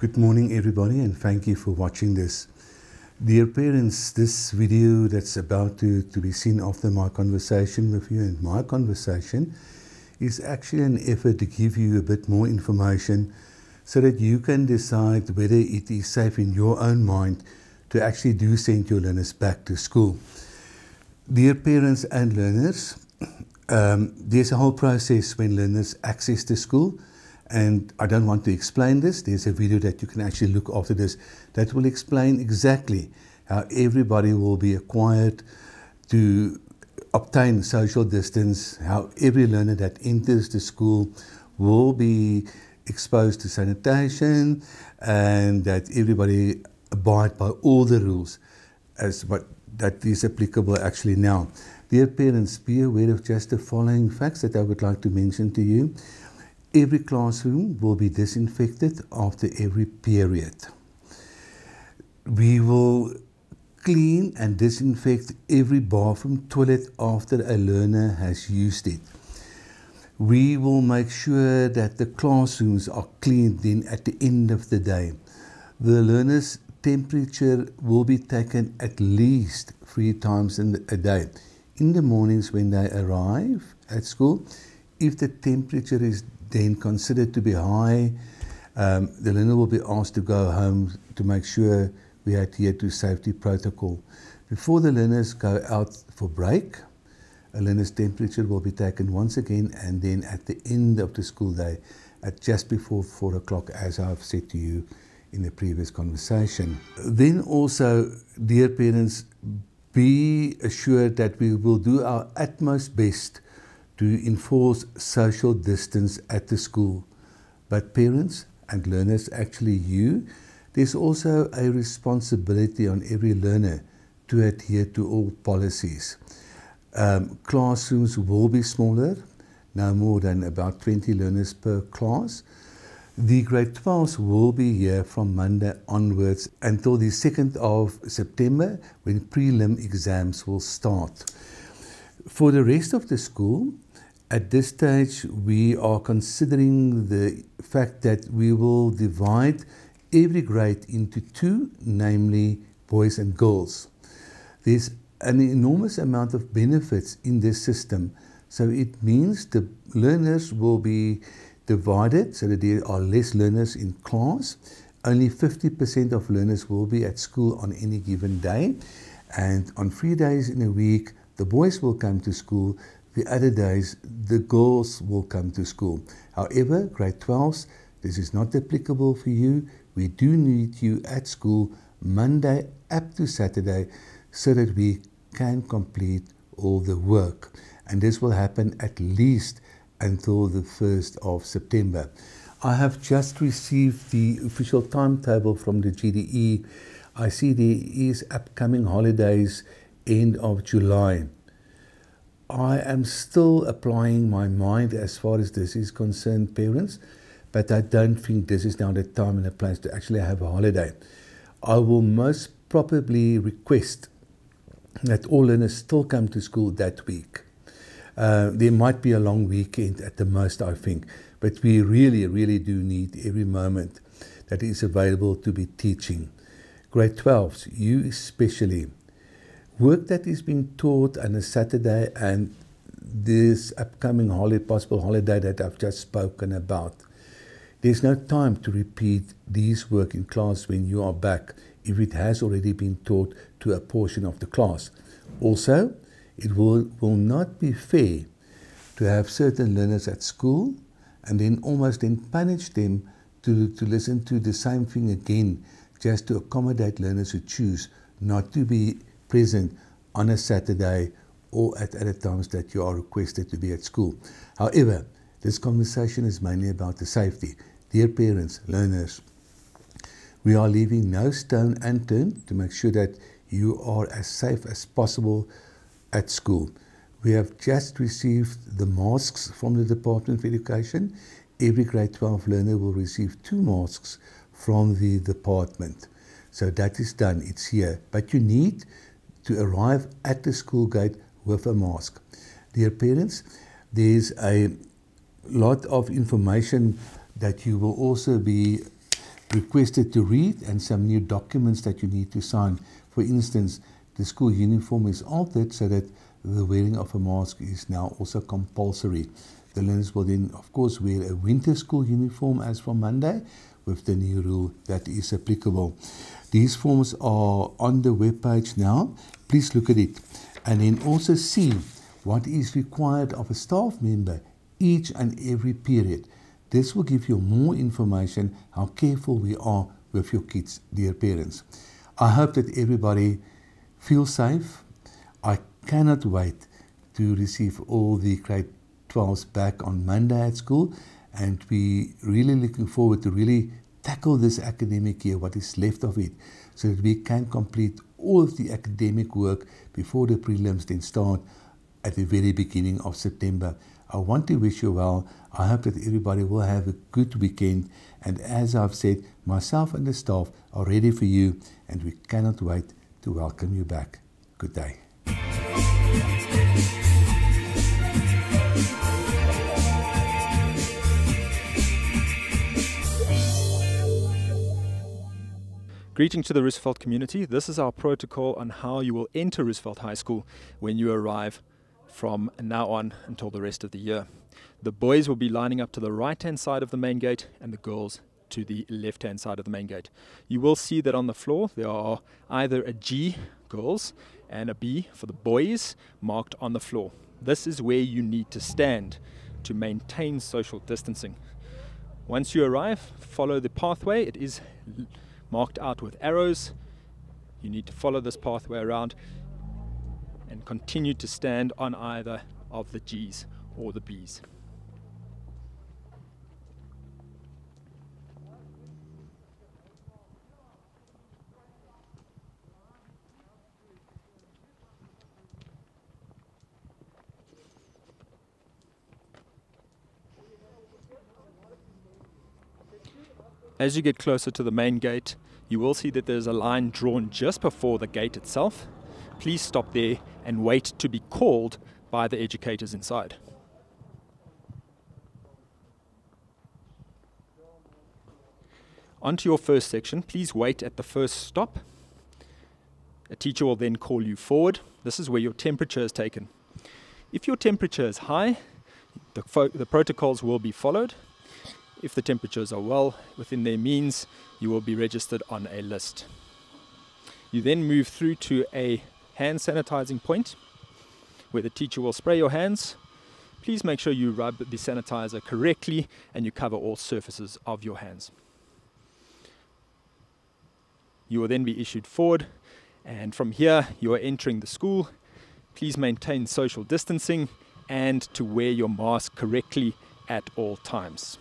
Good morning everybody, and thank you for watching this. Dear parents, this video that's about to be seen after my conversation with you, and my conversation is actually an effort to give you a bit more information so that you can decide whether it is safe in your own mind to actually do send your learners back to school. Dear parents and learners, there's a whole process when learners access the school, and I don't want to explain this. There's a video that you can actually look after this that will explain exactly how everybody will be required to obtain social distance, how every learner that enters the school will be exposed to sanitation, and that everybody abide by all the rules as what that is applicable actually now. Dear parents, be aware of just the following facts that I would like to mention to you. Every classroom will be disinfected after every period. We will clean and disinfect every bathroom toilet after a learner has used it. We will make sure that the classrooms are cleaned then at the end of the day. The learner's temperature will be taken at least 3 times a day. In the mornings when they arrive at school, if the temperature is then considered to be high, the learner will be asked to go home to make sure we adhere to safety protocol. Before the learners go out for break, a learner's temperature will be taken once again, and then at the end of the school day, at just before 4 o'clock, as I've said to you in the previous conversation. Then also, dear parents, be assured that we will do our utmost best to enforce social distance at the school. But parents and learners, actually there's also a responsibility on every learner to adhere to all policies. Classrooms will be smaller, no more than about 20 learners per class. The grade 12s will be here from Monday onwards until the 2nd of September, when prelim exams will start. For the rest of the school, at this stage, we are considering the fact that we will divide every grade into 2, namely boys and girls. There's an enormous amount of benefits in this system. So it means the learners will be divided so that there are less learners in class. Only 50% of learners will be at school on any given day. And on 3 days in a week, the boys will come to school. The other days, the girls will come to school. However, grade 12s, this is not applicable for you. We do need you at school Monday up to Saturday so that we can complete all the work. And this will happen at least until the 1st of September. I have just received the official timetable from the GDE. I see there is upcoming holidays end of July. I am still applying my mind as far as this is concerned, parents, but I don't think this is now the time and the place to actually have a holiday. I will most probably request that all learners still come to school that week. There might be a long weekend at the most, I think, but we really do need every moment that is available to be teaching. Grade 12s, you especially, work that is being taught on a Saturday and this upcoming possible holiday that I've just spoken about. There's no time to repeat these work in class when you are back if it has already been taught to a portion of the class. Also, it will not be fair to have certain learners at school and then almost punish them to listen to the same thing again, just to accommodate learners who choose not to be present on a Saturday or at other times that you are requested to be at school. However, this conversation is mainly about the safety. Dear parents, learners, we are leaving no stone unturned to make sure that you are as safe as possible at school. We have just received the masks from the Department of Education. Every grade 12 learner will receive 2 masks from the department. So that is done, it's here. But you need to arrive at the school gate with a mask. Dear parents, there's a lot of information that you will also be requested to read and some new documents that you need to sign. For instance, the school uniform is altered so that the wearing of a mask is now also compulsory. The learners will then, of course, wear a winter school uniform as from Monday with the new rule that is applicable. These forms are on the webpage now. Please look at it and then also see what is required of a staff member each and every period. This will give you more information how careful we are with your kids, dear parents. I hope that everybody feels safe. I cannot wait to receive all the grade 12s back on Monday at school, and we really looking forward to really tackle this academic year, what is left of it, so that we can complete all of the academic work before the prelims then start at the very beginning of September. I want to wish you well. I hope that everybody will have a good weekend, and as I've said, myself and the staff are ready for you, and we cannot wait to welcome you back. Good day. Greetings to the Roosevelt community. This is our protocol on how you will enter Roosevelt High School when you arrive from now on until the rest of the year. The boys will be lining up to the right-hand side of the main gate and the girls to the left-hand side of the main gate. You will see that on the floor there are either a G, girls, and a B for the boys marked on the floor. This is where you need to stand to maintain social distancing. Once you arrive, follow the pathway. It is marked out with arrows. You need to follow this pathway around and continue to stand on either of the G's or the B's. As you get closer to the main gate, you will see that there's a line drawn just before the gate itself. Please stop there and wait to be called by the educators inside. Onto your first section, please wait at the first stop. A teacher will then call you forward. This is where your temperature is taken. If your temperature is high, the protocols will be followed. If the temperatures are well within their means, you will be registered on a list. You then move through to a hand sanitizing point where the teacher will spray your hands. Please make sure you rub the sanitizer correctly and you cover all surfaces of your hands. You will then be issued forward, and from here you are entering the school. Please maintain social distancing and to wear your mask correctly at all times.